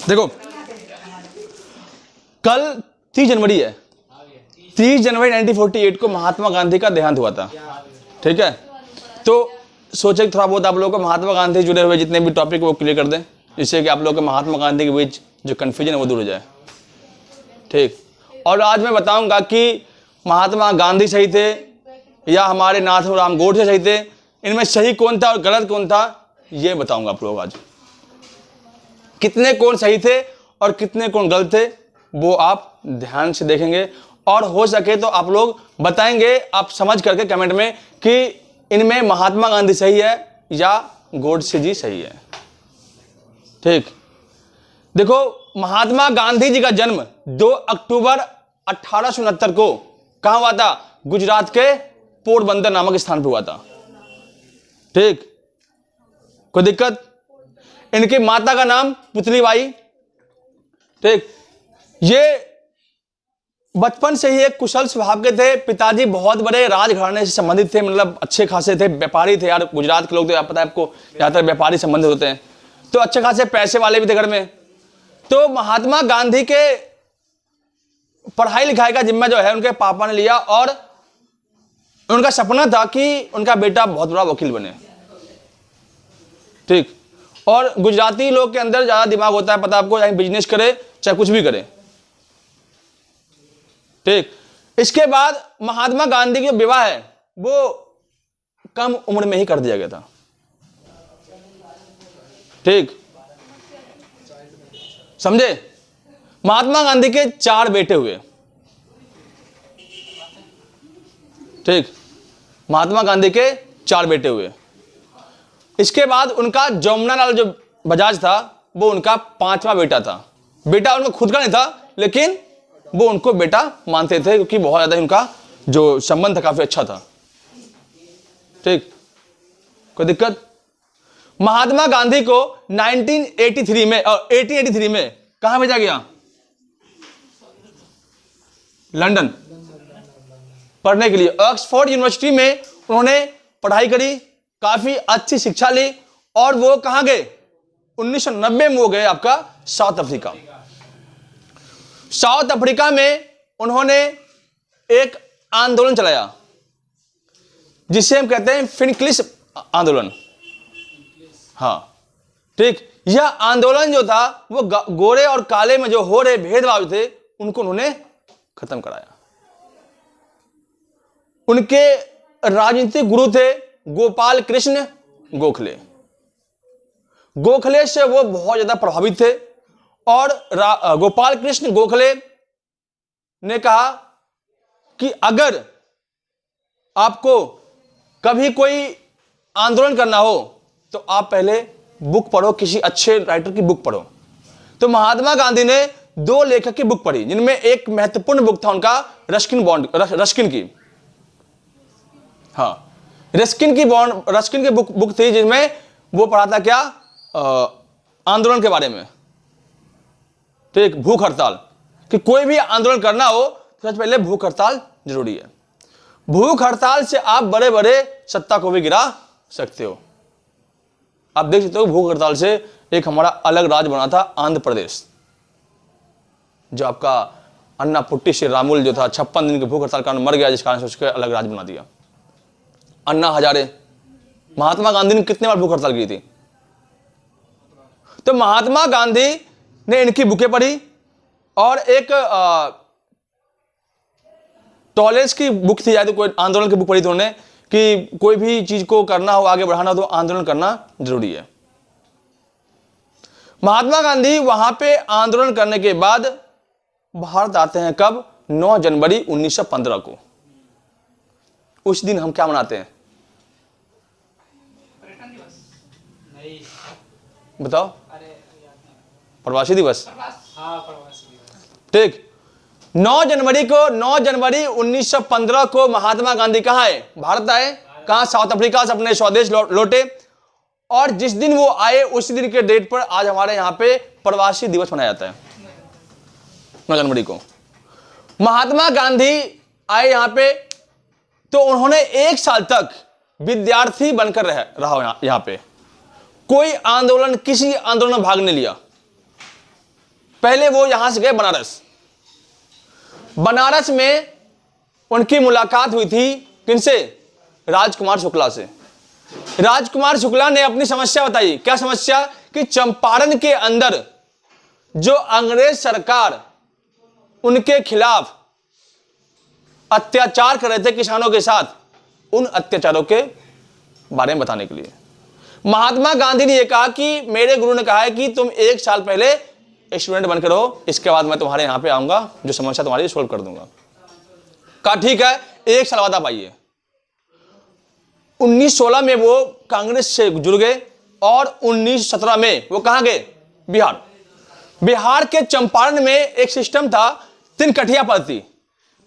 देखो कल 30 जनवरी है, 30 जनवरी 1948 को महात्मा गांधी का देहांत हुआ था। ठीक है, तो सोचे थोड़ा बहुत आप लोगों को महात्मा गांधी जुड़े हुए जितने भी टॉपिक वो क्लियर कर दें, जिससे कि आप लोगों को महात्मा गांधी के बीच जो कन्फ्यूजन है वो दूर हो जाए। ठीक, और आज मैं बताऊंगा कि महात्मा गांधी सही थे या हमारे नाथूराम गोडसे सही थे, इनमें सही कौन था और गलत कौन था ये बताऊंगा आप लोग। आज कितने कौन सही थे और कितने कौन गलत थे वो आप ध्यान से देखेंगे, और हो सके तो आप लोग बताएंगे आप समझ करके कमेंट में कि इनमें महात्मा गांधी सही है या गोडसे जी सही है। ठीक, देखो महात्मा गांधी जी का जन्म 2 अक्टूबर 1869 को कहां हुआ था? गुजरात के पोरबंदर नामक स्थान पर हुआ था। ठीक, कोई दिक्कत? इनकी माता का नाम पुतलीबाई। ठीक, ये बचपन से ही एक कुशल स्वभाव के थे। पिताजी बहुत बड़े राजघराने से संबंधित थे, मतलब अच्छे खासे थे, व्यापारी थे। यार गुजरात के लोग तो पता है आपको ज्यादातर व्यापारी संबंधित होते हैं, तो अच्छे खासे पैसे वाले भी थे घर में। तो महात्मा गांधी के पढ़ाई लिखाई का जिम्मा जो है उनके पापा ने लिया, और उनका सपना था कि उनका बेटा बहुत बड़ा वकील बने। ठीक, और गुजराती लोग के अंदर ज्यादा दिमाग होता है, पता आपको, चाहे बिजनेस करे चाहे कुछ भी करे। ठीक, इसके बाद महात्मा गांधी की विवाह है वो कम उम्र में ही कर दिया गया था। ठीक, समझे? महात्मा गांधी के 4 बेटे हुए। ठीक, महात्मा गांधी के 4 बेटे हुए। इसके बाद उनका जमुनालाल जो बजाज था वो उनका 5वां बेटा था। बेटा उनका खुद का नहीं था, लेकिन वो उनको बेटा मानते थे क्योंकि बहुत ज्यादा उनका जो संबंध था काफी अच्छा था। ठीक, कोई दिक्कत? महात्मा गांधी को 1883 में कहां भेजा गया? लंदन पढ़ने के लिए। ऑक्सफोर्ड यूनिवर्सिटी में उन्होंने पढ़ाई करी, काफी अच्छी शिक्षा ली, और वो कहां गए? 1990 में वो गए आपका साउथ अफ्रीका। साउथ अफ्रीका में उन्होंने एक आंदोलन चलाया जिसे हम कहते हैं फिनक्लिस आंदोलन। हाँ, ठीक, यह आंदोलन जो था वो गोरे और काले में जो हो रहे भेदभाव थे उनको उन्होंने खत्म कराया। उनके राजनीतिक गुरु थे गोपाल कृष्ण गोखले। गोखले से वो बहुत ज्यादा प्रभावित थे, और गोपाल कृष्ण गोखले ने कहा कि अगर आपको कभी कोई आंदोलन करना हो तो आप पहले बुक पढ़ो, किसी अच्छे राइटर की बुक पढ़ो। तो महात्मा गांधी ने 2 लेखक की बुक पढ़ी, जिनमें एक महत्वपूर्ण बुक था उनका रस्किन की। हाँ, रस्किन की बुक थी, जिसमें वो पढ़ा था क्या? आंदोलन के बारे में। ठीक, भूख हड़ताल, कि कोई भी आंदोलन करना हो तो सबसे पहले भूख हड़ताल जरूरी है। भूख हड़ताल से आप बड़े बड़े सत्ता को भी गिरा सकते हो। आप देख सकते हो भूख हड़ताल से एक हमारा अलग राज्य बना था आंध्र प्रदेश, जो आपका अन्ना पुट्टी श्री रामुल जो था 56 दिन की भूख हड़ताल कारण मर गया, जिस कारण से उसके अलग राज्य बना दिया। अन्ना हजारे, महात्मा गांधी ने कितने बार भूख हड़ताल की थी? तो महात्मा गांधी ने इनकी बुकें पढ़ी, और एक टॉलेस की बुक थी, तो कोई आंदोलन की बुक पढ़ी थी उन्होंने, कि कोई भी चीज को करना हो, आगे बढ़ाना हो तो आंदोलन करना जरूरी है। महात्मा गांधी वहां पे आंदोलन करने के बाद भारत आते हैं कब? 9 जनवरी 1915 को। उस दिन हम क्या मनाते हैं? बताओ। प्रवासी दिवस। ठीक, 9 जनवरी 1915 को महात्मा गांधी कहां आए? भारत आए। कहां? साउथ अफ्रीका से अपने स्वदेश लौटे, और जिस दिन वो आए उसी दिन के डेट पर आज हमारे यहां पे प्रवासी दिवस मनाया जाता है। 9 जनवरी को महात्मा गांधी आए यहां पे, तो उन्होंने 1 साल तक विद्यार्थी बनकर रहा यहां पे। कोई आंदोलन, किसी आंदोलन में भाग नहीं लिया। पहले वो यहां से गए बनारस। बनारस में उनकी मुलाकात हुई थी किनसे? राजकुमार शुक्ला से। राजकुमार शुक्ला ने अपनी समस्या बताई। क्या समस्या? कि चंपारण के अंदर जो अंग्रेज सरकार उनके खिलाफ अत्याचार कर रहे थे किसानों के साथ, उन अत्याचारों के बारे में बताने के लिए महात्मा गांधी ने यह कहा कि मेरे गुरु ने कहा है कि तुम 1 साल पहले स्टूडेंट बनकर रहो, इसके बाद मैं तुम्हारे यहां पे आऊंगा, जो समस्या तुम्हारी सोल्व कर दूंगा। कहा ठीक है, 1 साल बाद आप आइए। 1916 में वो कांग्रेस से जुड़ गए और 1917 में वो कहां गए? बिहार। बिहार के चंपारण में एक सिस्टम था, 3 कठिया पद्धति।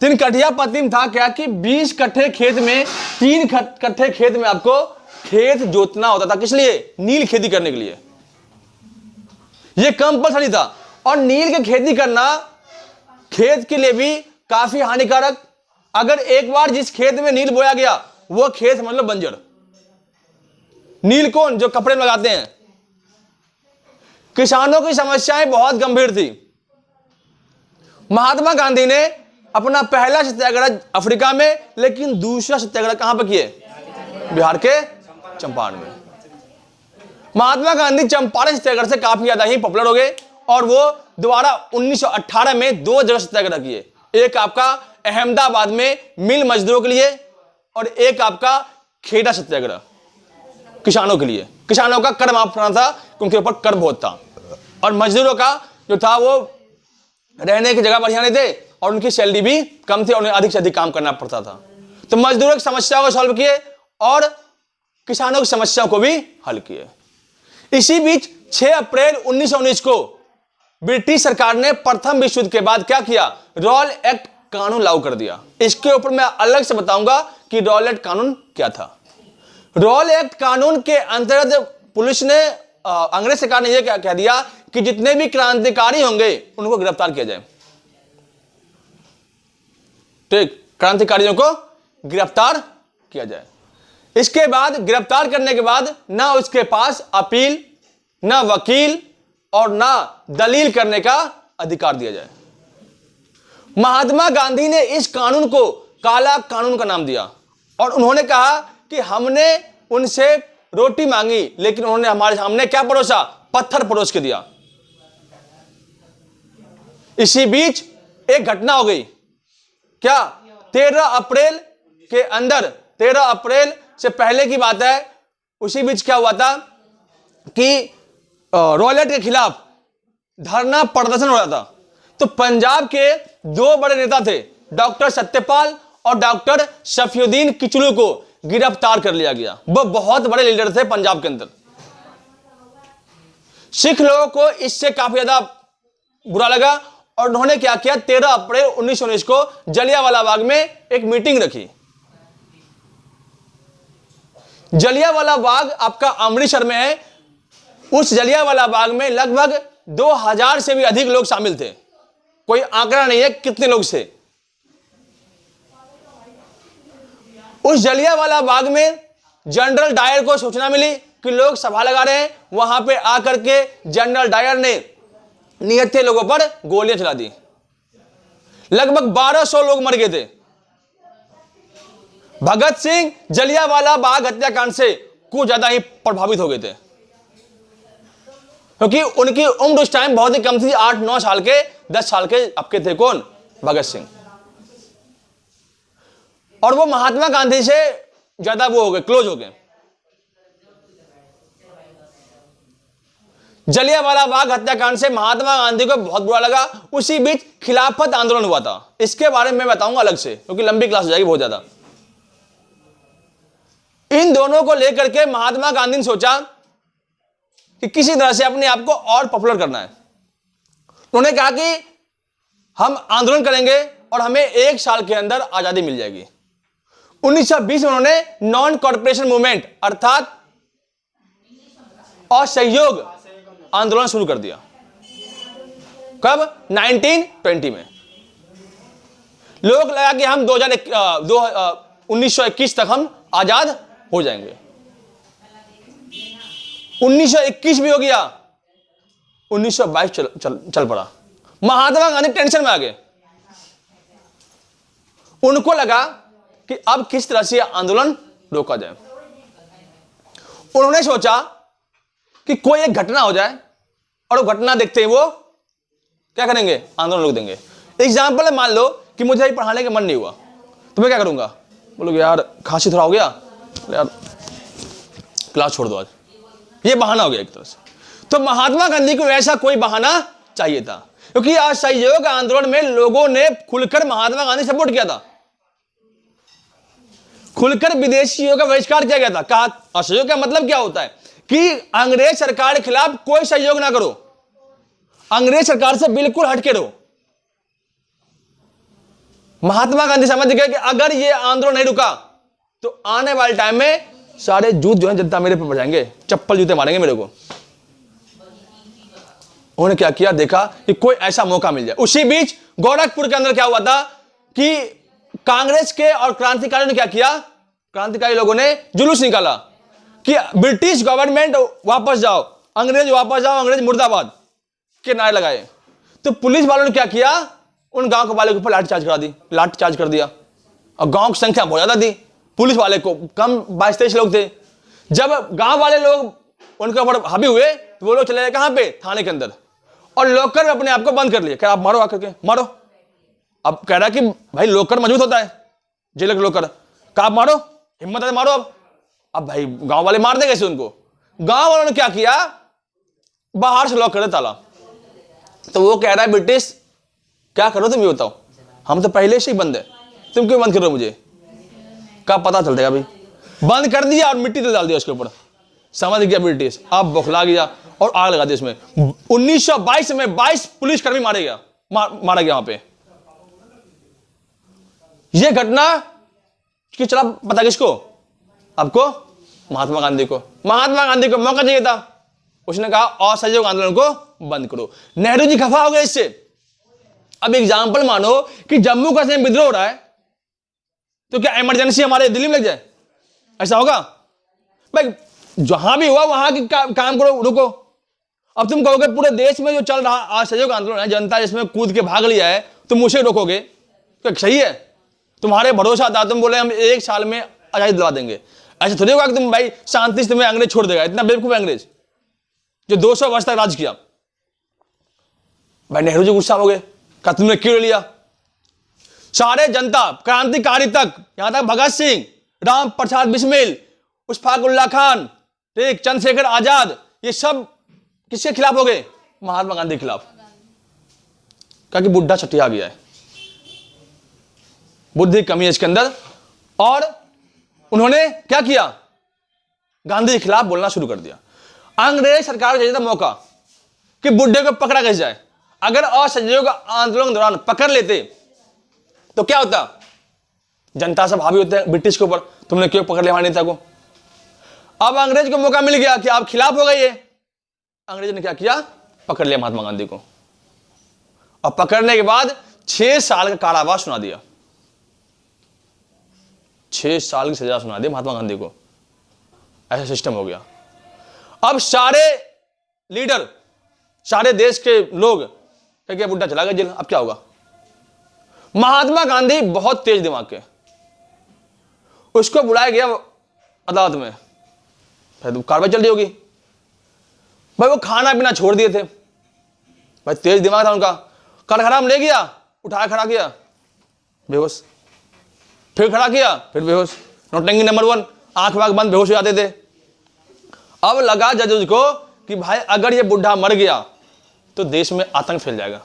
3 कठिया पद्धति में था क्या कि 20 कट्ठे खेत में 3 कट्ठे खेत में आपको खेत जोतना होता था। किस लिए? नील खेती करने के लिए। यह कंपल्सरी था। और नील की खेती करना खेत के लिए भी काफी हानिकारक। अगर एक बार जिस खेत में नील बोया गया वो खेत समझ लो बंजर। नील कौन? जो कपड़े में लगाते हैं। किसानों की समस्याएं बहुत गंभीर थी। महात्मा गांधी ने अपना पहला सत्याग्रह अफ्रीका में, लेकिन दूसरा सत्याग्रह कहां पर किए? बिहार के चंपारण में। महात्मा गांधी चंपारण सत्याग्रह से काफी ज्यादा ही पॉपुलर हो गए और वो दोबारा 1918 में 2 जगह सत्याग्रह किए। एक आपका अहमदाबाद में मिल मजदूरों के लिए और एक आपका खेड़ा सत्याग्रह किसानों के लिए। किसानों का कर माफ करना था, उनके ऊपर कर बहुत था, और मजदूरों का जो था वो रहने की जगह बढ़िया नहीं थे और उनकी सैलरी भी कम थी और उन्हें अधिक से अधिक काम करना पड़ता था। तो मजदूरों की समस्याओं को सॉल्व किए और किसानों की समस्याओं को भी हल किए। इसी बीच 6 अप्रैल 1919 को ब्रिटिश सरकार ने प्रथम विश्व युद्ध के बाद क्या किया? रॉयल एक्ट कानून लागू कर दिया। इसके ऊपर मैं अलग से बताऊंगा कि रॉयल एक्ट कानून क्या था। रॉयल एक्ट कानून के अंतर्गत पुलिस ने, अंग्रेज सरकार ने यह कह दिया कि जितने भी क्रांतिकारी होंगे उनको गिरफ्तार किया जाए। ठीक, क्रांतिकारियों को गिरफ्तार किया जाए। इसके बाद गिरफ्तार करने के बाद ना उसके पास अपील, ना वकील और ना दलील करने का अधिकार दिया जाए। महात्मा गांधी ने इस कानून को काला कानून का नाम दिया और उन्होंने कहा कि हमने उनसे रोटी मांगी लेकिन उन्होंने हमारे सामने क्या परोसा? पत्थर परोस के दिया। इसी बीच एक घटना हो गई। क्या? 13 अप्रैल के अंदर, 13 अप्रैल से पहले की बात है, उसी बीच क्या हुआ था कि रॉयल एक्ट के खिलाफ धरना प्रदर्शन हो रहा था। तो पंजाब के 2 बड़े नेता थे, डॉक्टर सत्यपाल और डॉक्टर शफीउद्दीन किचलू को गिरफ्तार कर लिया गया। वो बहुत बड़े लीडर थे पंजाब के अंदर। सिख लोगों को इससे काफी ज्यादा बुरा लगा और उन्होंने क्या किया? 13 अप्रैल 1919 को जलियांवाला बाग में एक मीटिंग रखी। जलियांवाला बाग आपका अमृतसर में है। उस जलियांवाला बाग में लगभग 2000 से भी अधिक लोग शामिल थे। कोई आंकड़ा नहीं है कितने लोग थे। उस जलियांवाला बाग में जनरल डायर को सूचना मिली कि लोग सभा लगा रहे हैं। वहां पे आकर के जनरल डायर ने निहत्थे लोगों पर गोलियां चला दी। लगभग 1200 लोग मर गए थे। भगत सिंह जलियांवाला बाग हत्याकांड से कुछ ज्यादा ही प्रभावित हो गए थे क्योंकि उनकी उम्र उस टाइम बहुत ही कम थी, 8-9 साल के, 10 साल के आपके थे। कौन? भगत सिंह। और वो महात्मा गांधी से ज्यादा वो हो गए, क्लोज हो गए। जलियांवाला बाग हत्याकांड से महात्मा गांधी को बहुत बुरा लगा। उसी बीच खिलाफत आंदोलन हुआ था। इसके बारे में मैं बताऊंगा अलग से क्योंकि लंबी क्लास हो जाएगी बहुत ज्यादा। इन दोनों को लेकर के महात्मा गांधी ने सोचा कि किसी तरह से अपने आप को और पॉपुलर करना है। उन्होंने कहा कि हम आंदोलन करेंगे और हमें 1 साल के अंदर आजादी मिल जाएगी। 1920 में उन्होंने नॉन कॉर्पोरेशन मूवमेंट अर्थात असहयोग आंदोलन शुरू कर दिया। कब? 1920 में। लोग लगा कि हम 1921 तक हम आजाद हो जाएंगे। 1921 भी हो गया, 1922 चल पड़ा। महात्मा गांधी टेंशन में आ गए। उनको लगा कि अब किस तरह से आंदोलन रोका जाए। उन्होंने सोचा कि कोई एक घटना हो जाए और वो घटना देखते ही वो क्या करेंगे, आंदोलन रोक देंगे। एग्जाम्पल है, मान लो कि मुझे अभी पढ़ाने का मन नहीं हुआ तो मैं क्या करूंगा, बोलोगे यार खांसी थोड़ा हो गया, यार क्लास छोड़ दो आज, ये बहाना हो गया एक तरह से। तो महात्मा गांधी को ऐसा कोई बहाना चाहिए था, क्योंकि असहयोग आंदोलन में लोगों ने खुलकर महात्मा गांधी सपोर्ट किया था, खुलकर विदेशियों का बहिष्कार किया गया था। कहा असहयोग का मतलब क्या होता है कि अंग्रेज सरकार के खिलाफ कोई सहयोग ना करो, अंग्रेज सरकार से बिल्कुल हटके रहो। महात्मा गांधी समझ गए कि अगर ये आंदोलन नहीं रुका तो आने वाले टाइम में सारे जूत जो है जनता मेरे पर पड़ जाएंगे, चप्पल जूते मारेंगे मेरे को। उन्होंने क्या किया, देखा कि कोई ऐसा मौका मिल जाए। उसी बीच गोरखपुर के अंदर क्या हुआ था कि कांग्रेस के और क्रांतिकारियों ने क्या किया, क्रांतिकारी लोगों ने जुलूस निकाला कि ब्रिटिश गवर्नमेंट वापस जाओ, अंग्रेज वापस जाओ, अंग्रेज मुर्दाबाद के नारे लगाए। तो पुलिस वालों ने क्या किया, उन गांव के वाले के ऊपर लाठीचार्ज कर दिया। और गांव की संख्या बहुत ज्यादा थी, पुलिस वाले को कम 22-23 लोग थे। जब गांव वाले लोग उनके ऊपर हावी हुए तो वो लोग चले गए कहां पे, थाने के अंदर, और लॉकर में अपने आप को बंद कर लिए। क्या आप मारो आकर के मारो। अब कह रहा कि भाई लॉकर मजबूत होता है, जेल का लॉकर, कहा आप मारो, हिम्मत है मारो। अब भाई गांव वाले मार दे कैसे उनको। गांव वालों ने क्या किया, बाहर से लॉक कर दे ताला। तो वो कह रहा है ब्रिटिश क्या करो तुम ये बताओ, हम तो पहले से ही बंद है, तुम क्यों बंद कर रहे हो मुझे। का पता चल जाएगा भाई, बंद कर दिया और मिट्टी डाल दिया उसके ऊपर। समझ गया ब्रिटिश, अब बौखला गया और आग लगा दी उसमें। 1922 में 22 पुलिसकर्मी मारा गया वहां पे। यह घटना कि चला पता किसको, आपको, महात्मा गांधी को। महात्मा गांधी को मौका चाहिए था, उसने कहा असहयोग आंदोलन को बंद करो। नेहरू जी खफा हो गए इससे। अब एग्जाम्पल मानो कि जम्मू कश्मीर में विद्रोह हो रहा है तो क्या इमरजेंसी हमारे दिल्ली में लग जाए, ऐसा होगा भाई। जहां भी हुआ वहां की काम करो, रुको। अब तुम कहोगे पूरे देश में जो चल रहा असहयोग आंदोलन है, जनता जिसमें कूद के भाग लिया है, तुम उसे रोकोगे, क्या सही है? तुम्हारे भरोसा था, तुम बोले हम 1 साल में आजादी दिलवा देंगे। ऐसा थोड़ी होगा कि तुम भाई शांति से तुम्हें अंग्रेज छोड़ देगा। इतना बेवकूफ है अंग्रेज जो 200 वर्ष तक राज किया। भाई नेहरू जी गुस्सा हो गए, कहा तुमने क्यों लिया। सारे जनता क्रांतिकारी तक, यहां तक भगत सिंह, राम प्रसाद बिस्मिल, उशफाक उल्लाह खान, ठीक, चंद्रशेखर आजाद, ये सब किसके खिलाफ हो गए, महात्मा गांधी के खिलाफ। कहा कि बुढ़ा छठिया गया है, बुद्धि कमी है इसके अंदर। और उन्होंने क्या किया, गांधी के खिलाफ बोलना शुरू कर दिया। अंग्रेज सरकार को चाहिए था मौका कि बुढ़े को पकड़ा कैसे जाए। अगर असहयोग आंदोलन के दौरान पकड़ लेते तो क्या होता, जनता सब हावी होते हैं ब्रिटिश के ऊपर, तुमने क्यों पकड़ लिया हमारे नेता को। अब अंग्रेज को मौका मिल गया कि आप खिलाफ हो गए। अंग्रेज ने क्या किया, पकड़ लिया महात्मा गांधी को, और पकड़ने के बाद 6 साल का कारावास सुना दिया। 6 साल की सजा सुना दी महात्मा गांधी को। ऐसा सिस्टम हो गया। अब सारे लीडर, सारे देश के लोग क्या, बुड्ढा चला गया जेल, अब क्या होगा। महात्मा गांधी बहुत तेज दिमाग के, उसको बुलाया गया अदालत में, फिर कार्रवाई चल रही होगी। भाई वो खाना पीना छोड़ दिए थे, भाई तेज दिमाग था उनका। कटघरा में ले गया, उठाया खड़ा किया, बेहोश, फिर खड़ा किया, फिर बेहोश। नौटंकी नंबर 1, आंख वाँख बंद, बेहोश हो जाते थे। अब लगा जज को कि भाई अगर ये बुढ़ा मर गया तो देश में आतंक फैल जाएगा,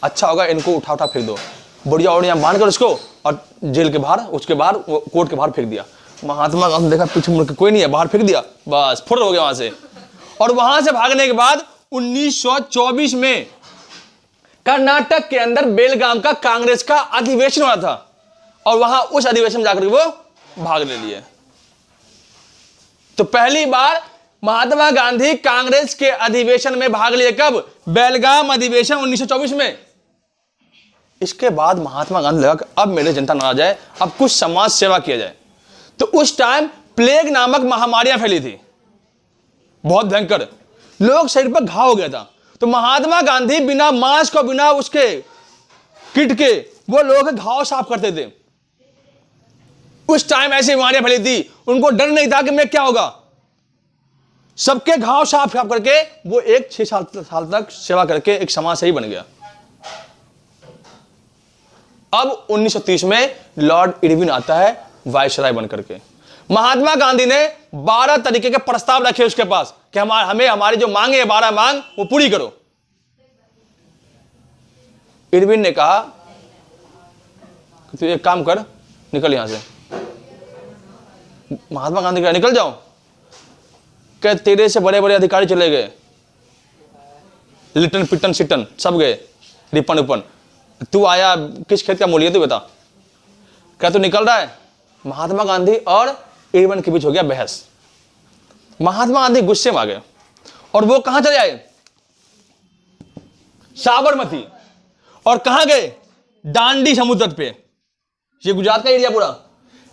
अच्छा होगा इनको उठा फेंक दो, बढ़िया और बांध कर उसको, और जेल के बाहर, उसके बाहर, कोर्ट के बाहर फेंक दिया। महात्मा गांधी देखा पीछे मुड़ के कोई नहीं है, बाहर फेंक दिया, बस फुर हो गया वहां से। और वहां से भागने के बाद 1924 में कर्नाटक के अंदर बेलगाम का कांग्रेस का अधिवेशन हुआ था, और वहां उस अधिवेशन में जाकर वो भाग ले लिए। तो पहली बार महात्मा गांधी कांग्रेस के अधिवेशन में भाग लिए, कब, बेलगाम अधिवेशन 1924 में। इसके बाद महात्मा गांधी लगा कि अब मेरे जनता नाराज है, अब कुछ समाज सेवा किया जाए। तो उस टाइम प्लेग नामक महामारियां फैली थी, बहुत भयंकर, लोग शरीर पर घाव हो गया था। तो महात्मा गांधी बिना मास्क और बिना उसके किट के वो लोगों के घाव साफ करते थे। उस टाइम ऐसी बीमारियां फैली थी, उनको डर नहीं था कि मैं क्या होगा। सबके घाव साफ साफ करके वो 6 साल तक सेवा करके एक समाज सेवी बन गया। अब 1930 में लॉर्ड इरविन आता है वायसराय बन करके। महात्मा गांधी ने 12 तरीके के प्रस्ताव रखे उसके पास कि हमें हमारी जो मांगे है 12 मांग वो पूरी करो। इरविन ने कहा कि तू एक काम कर, निकल यहां से। महात्मा गांधी कहा निकल जाओ, क्या तेरे से बड़े बड़े अधिकारी चले गए, लिटन पिटन सिटन सब गए, रिपन उपन, तू आया किस खेत का मूल्य है तू बता। क्या तू निकल रहा है। महात्मा गांधी और इरविन के बीच हो गया बहस। महात्मा गांधी गुस्से में आ गए और वो कहां चले आए, साबरमती। और कहां गए, दांडी समुद्र तट पे, ये गुजरात का एरिया पूरा।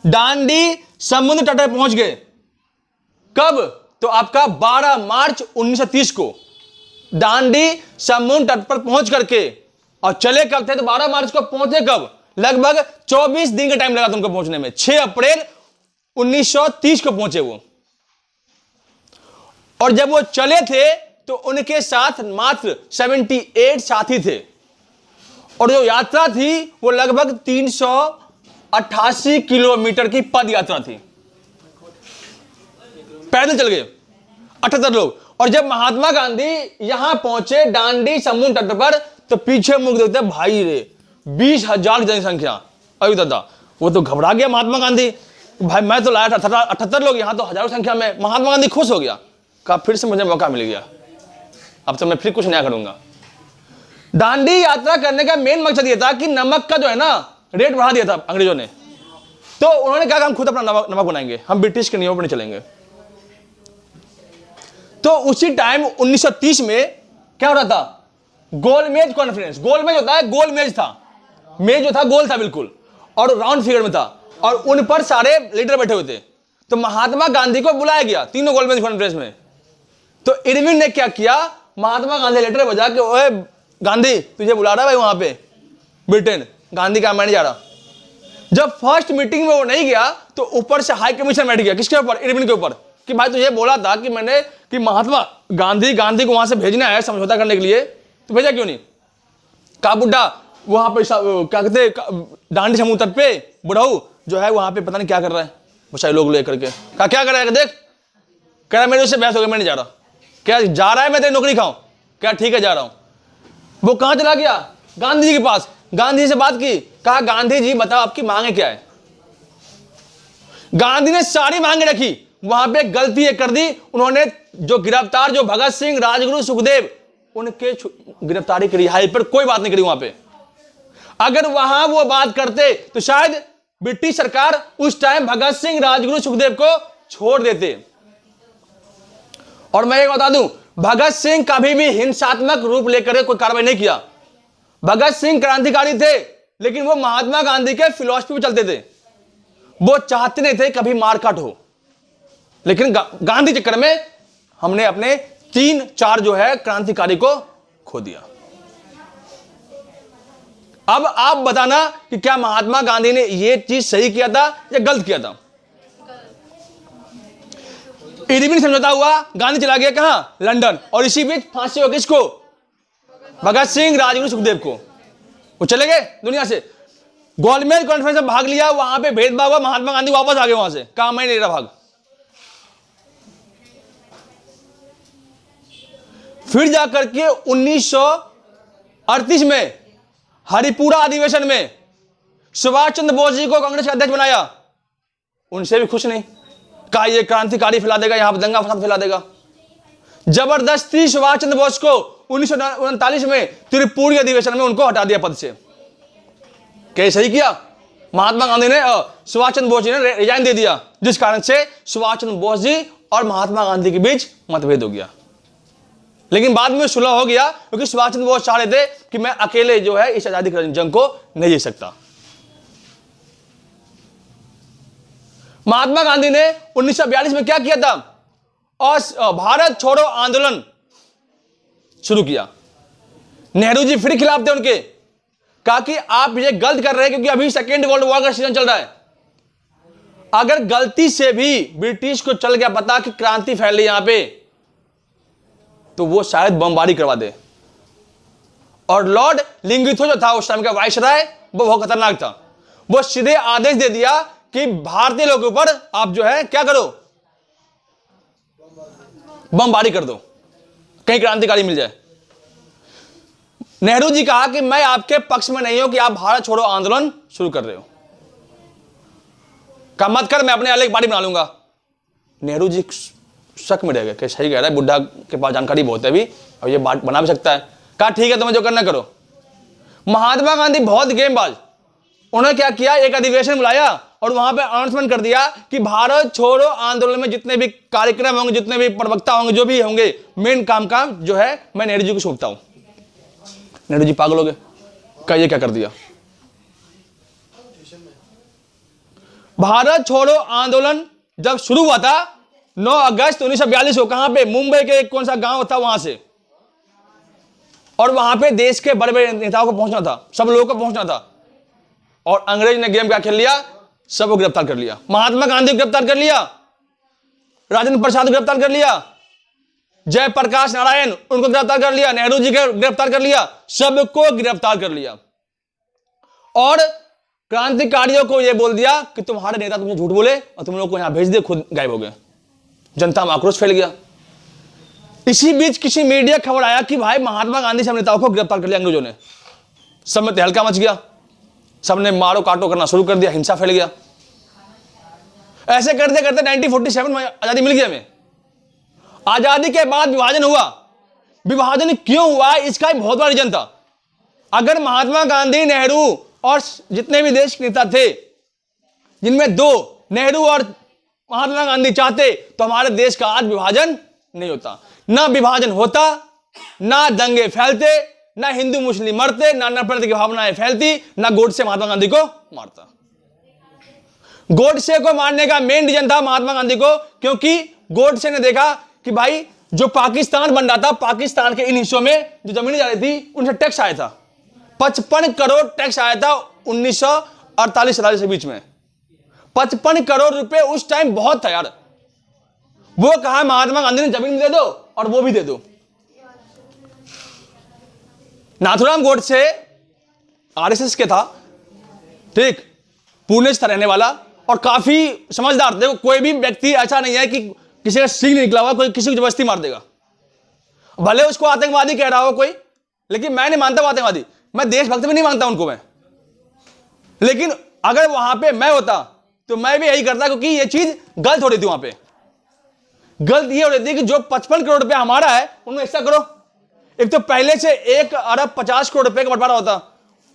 दांडी समुद्र तट पर पहुंच गए। कब, तो आपका 12 मार्च 1930 को दांडी समुद्र तट पर पहुंच करके, और चले कब थे, तो 12 मार्च को पहुंचे कब, लगभग 24 दिन का टाइम लगा था उनको पहुंचने में। 6 अप्रैल 1930 को पहुंचे वो। और जब वो चले थे तो उनके साथ मात्र 78 साथी थे। और जो यात्रा थी वो लगभग 388 किलोमीटर की पद यात्रा थी। पैदल चल गए 78 लोग। और जब महात्मा गांधी यहां पहुंचे दांडी समुद्र तट पर, तो पीछे मुख देखते भाई रे 20,000 की जनसंख्या। अरे दादा, वो तो घबरा गया महात्मा गांधी, भाई मैं तो लाया था 78 लोग, यहां तो हजारों संख्या में। महात्मा गांधी खुश हो गया, कहा फिर से मुझे मौका मिल गया, अब तो मैं फिर कुछ नया करूंगा। दांडी यात्रा करने का मेन मकसद यह था कि नमक का जो है ना रेट बढ़ा दिया था अंग्रेजों ने। तो उन्होंने कहा कि हम खुद अपना नमक बनाएंगे, हम ब्रिटिश के नियमों पर नहीं चलेंगे। तो उसी टाइम 1930 में क्या हो रहा था, गोलमेज कॉन्फ्रेंस। गोलमेज होता है, गोलमेज था, मेज जो था गोल था बिल्कुल, और राउंड फिगर में था, और उन पर सारे लीडर बैठे हुए थे। तो महात्मा गांधी को बुलाया गया तीनों गोलमेज कॉन्फ्रेंस में। तो इरविन ने क्या किया, महात्मा गांधी लेटर बजा के, ओए गांधी तुझे बुला रहा है भाई वहां पे ब्रिटेन। गांधी का मैं नहीं जा रहा। जब फर्स्ट मीटिंग में वो नहीं गया तो ऊपर से हाई कमीशन बैठ गया, किसके ऊपर, इरविन के ऊपर, कि भाई तुझे बोला था कि मैंने कि महात्मा गांधी को वहां से भेजना है समझौता करने के लिए, तो भेजा क्यों नहीं। का बुड्ढा वहां पे क्या कहते दांडी समुद्र तट पे बुढ़ाऊ जो है वहां पे पता नहीं क्या कर रहा है, वो सारे लोग लेकर के। कहा क्या कर रहा है, देख कह रहा मेरे उससे बहस हो गया, मैं नहीं जा रहा। क्या जा रहा है, मैं तेरी नौकरी खाऊं। क्या ठीक है जा रहा हूं। वो कहां चला गया, गांधी जी के पास। गांधी जी से बात की, कहा गांधी जी बताओ आपकी मांगे क्या है। गांधी ने सारी मांगे रखी। वहां पे गलती ये कर दी उन्होंने, जो गिरफ्तार जो भगत सिंह, राजगुरु, सुखदेव, उनके गिरफ्तारी की रिहाई पर कोई बात नहीं करी वहां पे। अगर वहां वो बात करते तो शायद ब्रिटिश सरकार उस टाइम भगत सिंह, राजगुरु, सुखदेव को छोड़ देते। और मैं एक बता दूं, भगत सिंह कभी भी हिंसात्मक रूप लेकर कोई कार्रवाई नहीं किया। भगत सिंह क्रांतिकारी थे, लेकिन वो महात्मा गांधी के फिलॉसफी पे चलते थे। वो चाहते नहीं थे कभी मारकाट हो, लेकिन गांधी चक्कर में हमने अपने 3-4 जो है क्रांतिकारी को खो दिया। अब आप बताना कि क्या महात्मा गांधी ने यह चीज सही किया था या गलत किया था। इरविन समझौता हुआ, गांधी चला गया कहां, लंदन, और इसी बीच फांसी हो किसको, भगत सिंह, राजगुरु, सुखदेव को। वो चले गए दुनिया से। गोलमेज कॉन्फ्रेंस में भाग लिया, वहां पे भेदभाव हुआ, महात्मा गांधी वापस आ गए वहां से, कहा मैं नहीं रहा भाग। फिर जाकर के 1938 में हरिपुरा अधिवेशन में सुभाष चंद्र बोस जी को कांग्रेस का अध्यक्ष बनाया। उनसे भी खुश नहीं, कहा ये क्रांतिकारी फैला देगा, यहां पर दंगा फसाद फैला देगा। जबरदस्ती सुभाष चंद्र बोस को 1939 में त्रिपुरी अधिवेशन में उनको हटा दिया पद से। क्या सही किया, महात्मा गांधी ने, सुभाष चंद्र बोस जी ने रिजाइन दे दिया, जिस कारण से सुभाष चंद्र बोस जी और महात्मा गांधी के बीच मतभेद हो गया। लेकिन बाद में सुलह हो गया, क्योंकि सुभाष चंद्र बोस चाह रहे थे कि मैं अकेले जो है इस आजादी की जंग को नहीं जीत सकता। महात्मा गांधी ने 1942 में क्या किया था, और भारत छोड़ो आंदोलन शुरू किया। नेहरू जी फिर खिलाफ थे उनके, कहा कि आप ये गलत कर रहे हैं क्योंकि अभी सेकेंड वर्ल्ड वॉर का सीजन चल रहा है। अगर गलती से भी ब्रिटिश को चल गया पता कि क्रांति फैल रही यहां पे, तो वो शायद बमबारी करवा दे। और लॉर्ड लिंगिथो जो था उस टाइम का वाइसराय, वो बहुत खतरनाक था। वो सीधे आदेश दे दिया कि भारतीय लोगों के ऊपर आप जो है क्या करो, बमबारी कर दो, कहीं क्रांतिकारी मिल जाए। नेहरू जी कहा कि मैं आपके पक्ष में नहीं हूं कि आप भारत छोड़ो आंदोलन शुरू कर रहे हो, का मत कर, मैं अपने अलग पार्टी बना लूंगा। नेहरू जी शक में रह गए कि सही कह रहा है, बुढ़ा के पास जानकारी बहुत है अभी और ये बात बना भी सकता है। कहा ठीक है, तुम्हें जो करना करो। महात्मा गांधी बहुत गेमबाज, उन्होंने क्या किया, एक अधिवेशन बुलाया और वहां पे अनाउंसमेंट कर दिया कि भारत छोड़ो आंदोलन में जितने भी कार्यक्रम होंगे, जितने भी प्रवक्ता होंगे, जो भी होंगे, मेन काम जो है मैं नेहरू जी को सौंपता हूं। नेहरू जी पागल हो गए, कहा ये क्या कर दिया। भारत छोड़ो आंदोलन जब शुरू हुआ था 9 अगस्त 1942 को, कहां पे, मुंबई के कौन सा गांव था वहां से, और वहां पे देश के बड़े बड़े नेताओं को पहुंचना था, सब लोगों को पहुंचना था। और अंग्रेज ने गेम क्या खेल लिया, सबको गिरफ्तार कर लिया। महात्मा गांधी को गिरफ्तार कर लिया, राजेंद्र प्रसाद को गिरफ्तार कर लिया, जयप्रकाश नारायण उनको गिरफ्तार कर लिया, नेहरू जी को गिरफ्तार कर लिया, सबको गिरफ्तार कर लिया। और क्रांतिकारियों को यह बोल दिया कि तुम्हारे नेता तुमसे झूठ बोले और तुम लोग को यहां भेज दे, खुद गायब हो गए। जनता में आक्रोश फैल गया। इसी बीच किसी मीडिया खबर आया कि भाई महात्मा गांधी सब नेताओं को गिरफ्तार कर लिया अंग्रेजों ने। सब में तहलका मच गया, सबने मारो काटो करना शुरू कर दिया, हिंसा फैल गया। ऐसे करते करते 1947 में आजादी मिल गई हमें। आजादी के बाद विभाजन हुआ। विभाजन क्यों हुआ, इसका एक बहुत बड़ा रीजन था। अगर महात्मा गांधी, नेहरू और जितने भी देश के नेता थे, जिनमें 2 नेहरू और महात्मा गांधी चाहते, तो हमारे देश का आज विभाजन नहीं होता। ना विभाजन होता, ना दंगे फैलते, ना हिंदू मुस्लिम मरते, ना नफरत की भावनाएं फैलती, ना गोडसे महात्मा गांधी को मारता। गोडसे को मारने का मेन रीजन था महात्मा गांधी को, क्योंकि गोडसे ने देखा कि भाई जो पाकिस्तान बन रहा था, पाकिस्तान के इन हिस्सों में जो जमीनें जा रही थी उनसे टैक्स आया था। 55 करोड़ टैक्स आया था 1948-47 के बीच में। 55 करोड़ रुपए उस टाइम बहुत था यार। वो कहा महात्मा गांधी ने जमीन दे दो और वो भी दे दो। नाथुराम गोडसे आरएसएस के था, ठीक, पुणे से रहने वाला और काफी समझदार। देखो कोई भी व्यक्ति ऐसा नहीं है कि किसी का सींग निकला हुआ कोई किसी को जबरदस्ती मार देगा। भले उसको आतंकवादी कह रहा हो कोई, लेकिन मैं नहीं मानता आतंकवादी, मैं देशभक्त भी नहीं मानता उनको मैं। लेकिन अगर वहां पे मैं होता तो मैं भी यही करता, क्योंकि ये चीज गलत हो रही थी वहां पे। गलत ये हो रही थी कि जो 55 करोड़ रुपया हमारा है उनमें हिस्सा करो। एक तो पहले से 1 अरब 50 करोड़ रुपए का बंटवारा होता,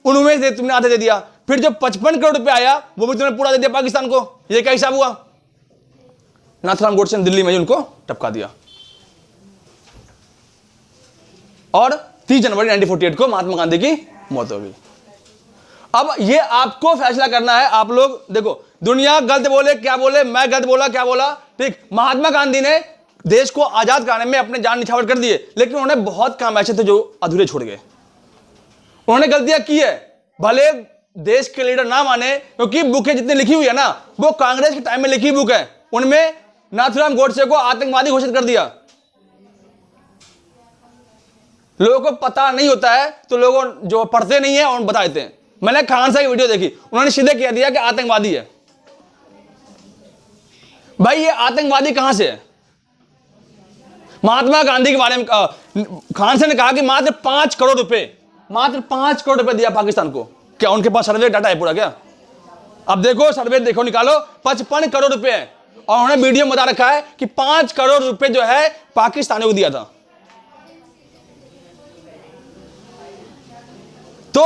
उनमें से तुमने आधे दे दिया। फिर जो 55 करोड़ रुपया आया वो भी तुमने पूरा दे दिया पाकिस्तान को। ये क्या हिसाब हुआ। नाथुराम गोडसे ने दिल्ली में उनको टपका दिया। और 30 जनवरी 1948 को महात्मा गांधी की मौत हो गई। अब ये आपको फैसला करना है। आप लोग देखो, दुनिया गलत बोले क्या बोले, मैं गलत बोला क्या बोला, ठीक। महात्मा गांधी ने देश को आजाद कराने में अपने जान निछावर कर दिए, लेकिन उन्होंने बहुत काम ऐसे थे जो अधूरे छोड़ गए। उन्होंने गलतियां की है, भले देश के लीडर ना माने, क्योंकि बुकें जितनी लिखी हुई है ना वो कांग्रेस के टाइम में लिखी बुक है। उनमें नाथुराम गोडसे को आतंकवादी घोषित कर दिया। लोगों को पता नहीं होता है तो लोगों जो पढ़ते नहीं है उन बता देते हैं। मैंने खान साहब की वीडियो देखी, उन्होंने सीधे कह दिया कि आतंकवादी है। भाई ये आतंकवादी कहां से है। महात्मा गांधी के बारे में खान साहब ने कहा कि मात्र 5 करोड़ रुपए दिया पाकिस्तान को। क्या उनके पास सर्वे डाटा है पूरा क्या? अब देखो सर्वे देखो, निकालो, 55 करोड़ रुपए है। और उन्होंने वीडियो में बता रखा है कि 5 करोड़ रुपए जो है पाकिस्तानियों को दिया था। तो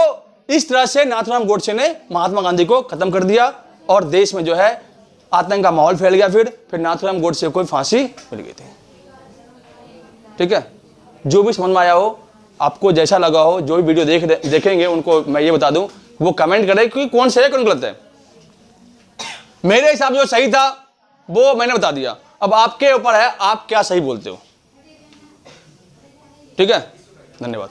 इस तरह से नाथुराम गोडसे ने महात्मा गांधी को खत्म कर दिया और देश में जो है आतंक का माहौल फैल गया। फिर नाथुराम गोडसे को फांसी मिल गई थी। ठीक है, जो भी समझ में आया हो, आपको जैसा लगा हो, जो भी वीडियो देखेंगे उनको मैं ये बता दूं, वो कमेंट करें कि कौन सही है कौन गलत है। मेरे हिसाब जो सही था वो मैंने बता दिया। अब आपके ऊपर है आप क्या सही बोलते हो। ठीक है, धन्यवाद।